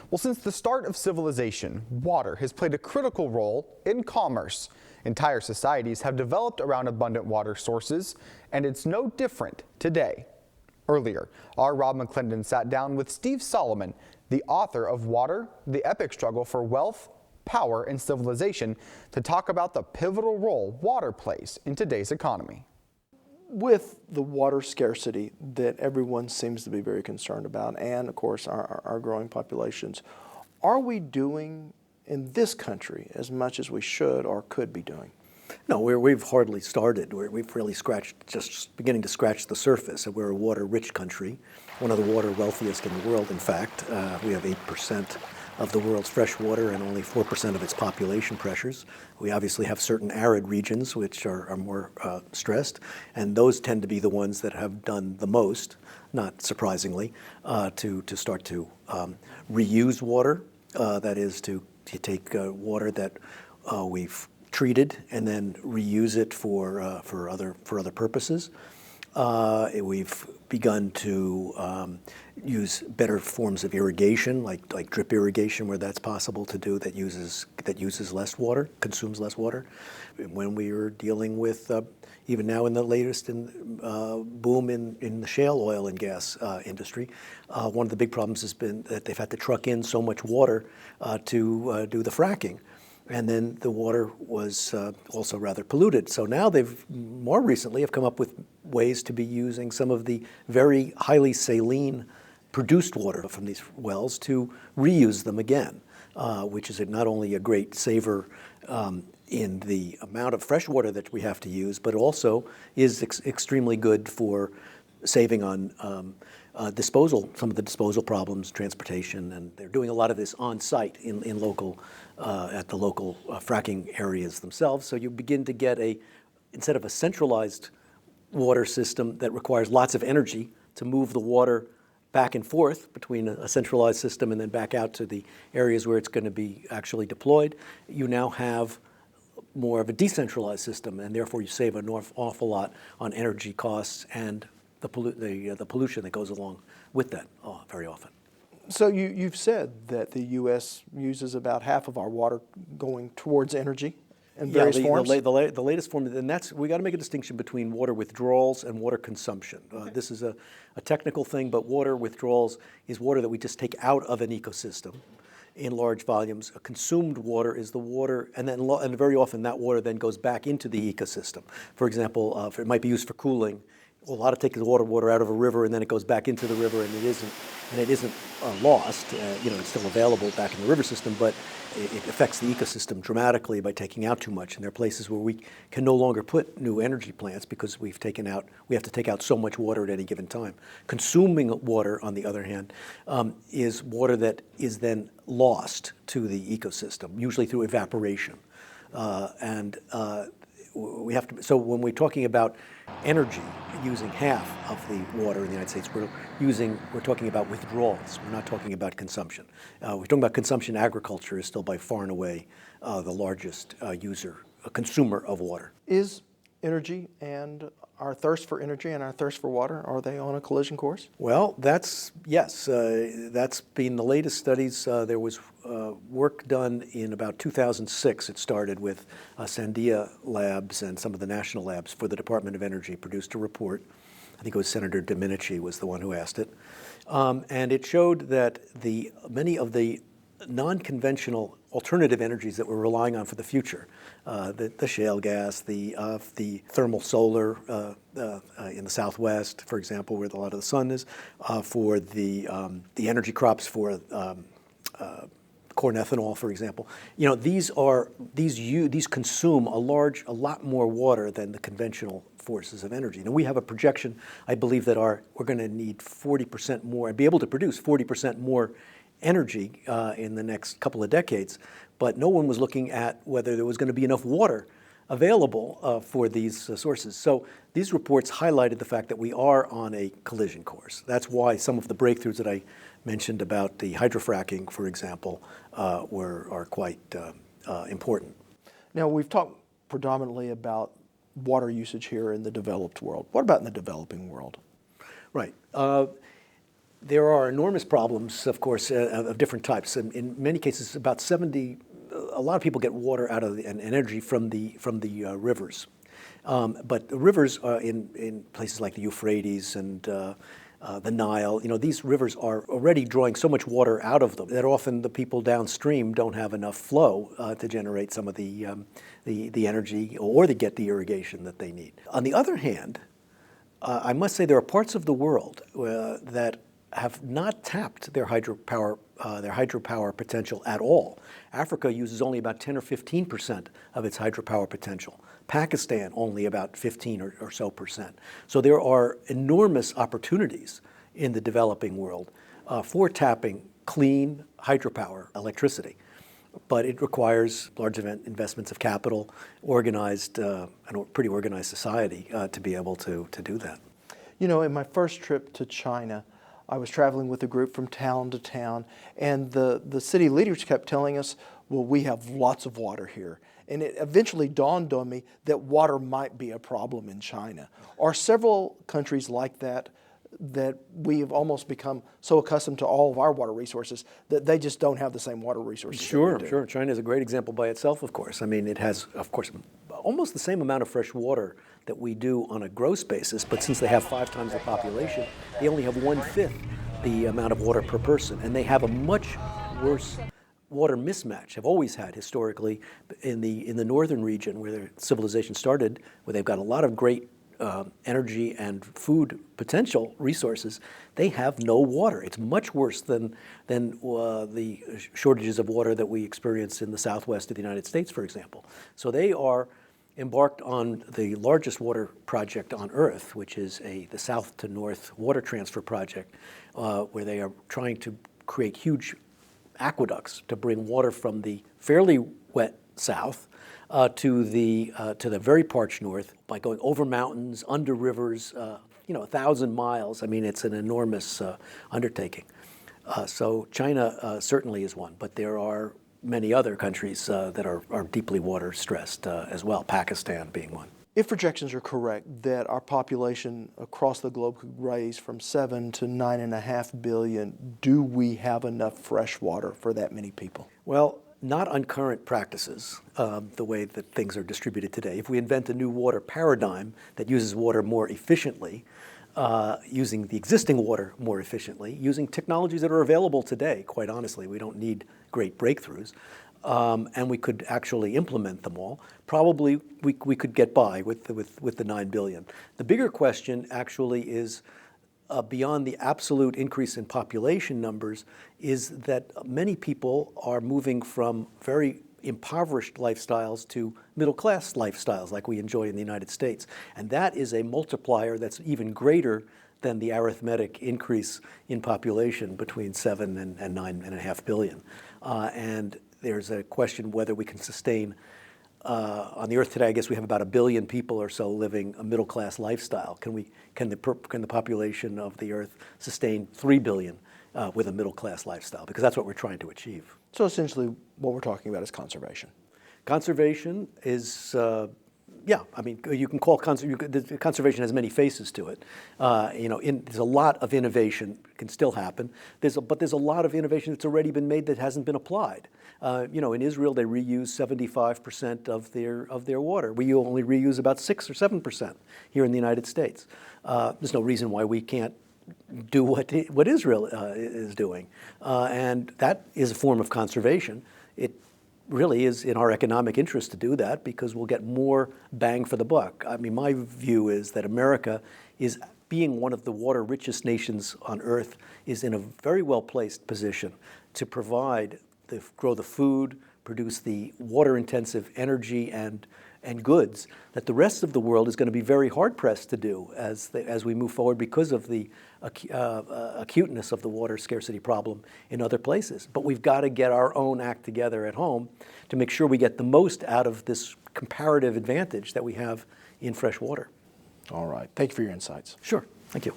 Well, since the start of civilization, water has played a critical role in commerce. Entire societies have developed around abundant water sources, and it's no different today. Earlier, our Rob McClendon sat down with Steve Solomon, the author of Water, the Epic Struggle for Wealth, Power, and Civilization, to talk about the pivotal role water plays in today's economy. With the water scarcity that everyone seems to be very concerned about, and of course our growing populations, are we doing in this country as much as we should or could be doing? No, we've hardly started. We've really just beginning to scratch the surface. We're a water-rich country, one of the water wealthiest in the world, in fact. We have 8% of the world's fresh water and only 4% of its population pressures. We obviously have certain arid regions which are more stressed, and those tend to be the ones that have done the most, not surprisingly, to start to reuse water. That is to take water that we've treated and then reuse it for other purposes. We've begun to use better forms of irrigation, like drip irrigation, where that's possible to do, that uses less water, consumes less water. When we are dealing with, even now in the latest boom in the shale oil and gas industry, one of the big problems has been that they've had to truck in so much water to do the fracking. And then the water was also rather polluted. So now they've more recently have come up with ways to be using some of the very highly saline produced water from these wells to reuse them again, which is not only a great saver in the amount of fresh water that we have to use, but also is extremely good for saving on disposal, some of the disposal problems, transportation, and they're doing a lot of this on site in local, at the local fracking areas themselves. So you begin to get instead of a centralized water system that requires lots of energy to move the water back and forth between a centralized system and then back out to the areas where it's going to be actually deployed, you now have more of a decentralized system, and therefore you save an awful lot on energy costs and the pollution that goes along with that very often. So you've said that the U.S. uses about half of our water going towards energy in various forms? The latest form, and we got to make a distinction between water withdrawals and water consumption. Okay. This is a technical thing, but water withdrawals is water that we just take out of an ecosystem in large volumes. A consumed water is the water, and very often that water then goes back into the ecosystem. For example, it might be used for cooling. A lot of take the water out of a river, and then it goes back into the river, and it isn't lost. It's still available back in the river system, but it affects the ecosystem dramatically by taking out too much. And there are places where we can no longer put new energy plants because we have to take out so much water at any given time. Consuming water, on the other hand, is water that is then lost to the ecosystem, usually through evaporation. So when we're talking about energy, using half of the water in the United States, we're talking about withdrawals. We're not talking about consumption. We're talking about consumption. Agriculture is still by far and away the largest consumer of water. Is energy and our thirst for energy and our thirst for water, are they on a collision course? Well, that's been the latest studies. There was work done in about 2006. It started with Sandia Labs and some of the national labs for the Department of Energy produced a report. I think it was Senator Domenici was the one who asked it. And it showed that many of the non-conventional alternative energies that we're relying on for the future, the shale gas, the thermal solar in the Southwest, for example, where a lot of the sun is, for the energy crops for corn ethanol, for example. These consume a lot more water than the conventional forces of energy. Now we have a projection, I believe, that we're going to need 40% more and be able to produce 40% more energy in the next couple of decades, but no one was looking at whether there was going to be enough water available for these sources. So these reports highlighted the fact that we are on a collision course. That's why some of the breakthroughs that I mentioned about the hydrofracking, for example, are quite important. Now, we've talked predominantly about water usage here in the developed world. What about in the developing world? Right. There are enormous problems, of course, of different types. In many cases, about 70, a lot of people get water out of and energy from the rivers. But the rivers in places like the Euphrates and the Nile, these rivers are already drawing so much water out of them that often the people downstream don't have enough flow to generate some of the energy or to get the irrigation that they need. On the other hand, I must say there are parts of the world that have not tapped their hydropower potential at all. Africa uses only about 10 or 15% of its hydropower potential. Pakistan only about 15 or so percent. So there are enormous opportunities in the developing world for tapping clean hydropower electricity. But it requires large investments of capital, organized, and a pretty organized society to be able to do that. In my first trip to China, I was traveling with a group from town to town, and the city leaders kept telling us, well, we have lots of water here. And it eventually dawned on me that water might be a problem in China. Are several countries like that we have almost become so accustomed to all of our water resources that they just don't have the same water resources? Sure. China is a great example by itself, of course. I mean, it has, of course, almost the same amount of fresh water that we do on a gross basis, but since they have 5 times the population, they only have 1/5 the amount of water per person, and they have a much worse water mismatch, have always had historically in the northern region where their civilization started, where they've got a lot of great energy and food potential resources. They have no water. It's much worse than the shortages of water that we experience in the southwest of the United States, for example. So they are embarked on the largest water project on Earth, which is the south to north water transfer project, where they are trying to create huge aqueducts to bring water from the fairly wet south to the very parched north by going over mountains, under rivers, 1,000 miles. I mean, it's an enormous undertaking. So China certainly is one, but there are many other countries that are deeply water stressed as well, Pakistan being one. If projections are correct that our population across the globe could raise from 7 to 9.5 billion, do we have enough fresh water for that many people? Well, not on current practices, the way that things are distributed today. If we invent a new water paradigm that uses water more efficiently, using the existing water more efficiently, using technologies that are available today, quite honestly, we don't need great breakthroughs, and we could actually implement them all, probably we could get by with the 9 billion. The bigger question actually is, beyond the absolute increase in population numbers, is that many people are moving from very impoverished lifestyles to middle-class lifestyles like we enjoy in the United States. And that is a multiplier that's even greater than the arithmetic increase in population between 7 and 9.5 billion. And there's a question whether we can sustain, on the Earth today, I guess we have about 1 billion people or so living a middle-class lifestyle. Can the population of the Earth sustain 3 billion with a middle-class lifestyle? Because that's what we're trying to achieve. So essentially what we're talking about is conservation. Conservation is, I mean, you can call conservation has many faces to it. There's a lot of innovation can still happen. But there's a lot of innovation that's already been made that hasn't been applied. In Israel, they reuse 75% of their water. We only reuse about 6 or 7% here in the United States. There's no reason why we can't do what Israel is doing. And that is a form of conservation. It really is in our economic interest to do that because we'll get more bang for the buck. I mean, my view is that America is, being one of the water richest nations on Earth, is in a very well-placed position to grow the food, produce the water-intensive energy and goods that the rest of the world is going to be very hard-pressed to do as we move forward because of the acuteness of the water scarcity problem in other places. But we've got to get our own act together at home to make sure we get the most out of this comparative advantage that we have in fresh water. All right. Thank you for your insights. Sure. Thank you.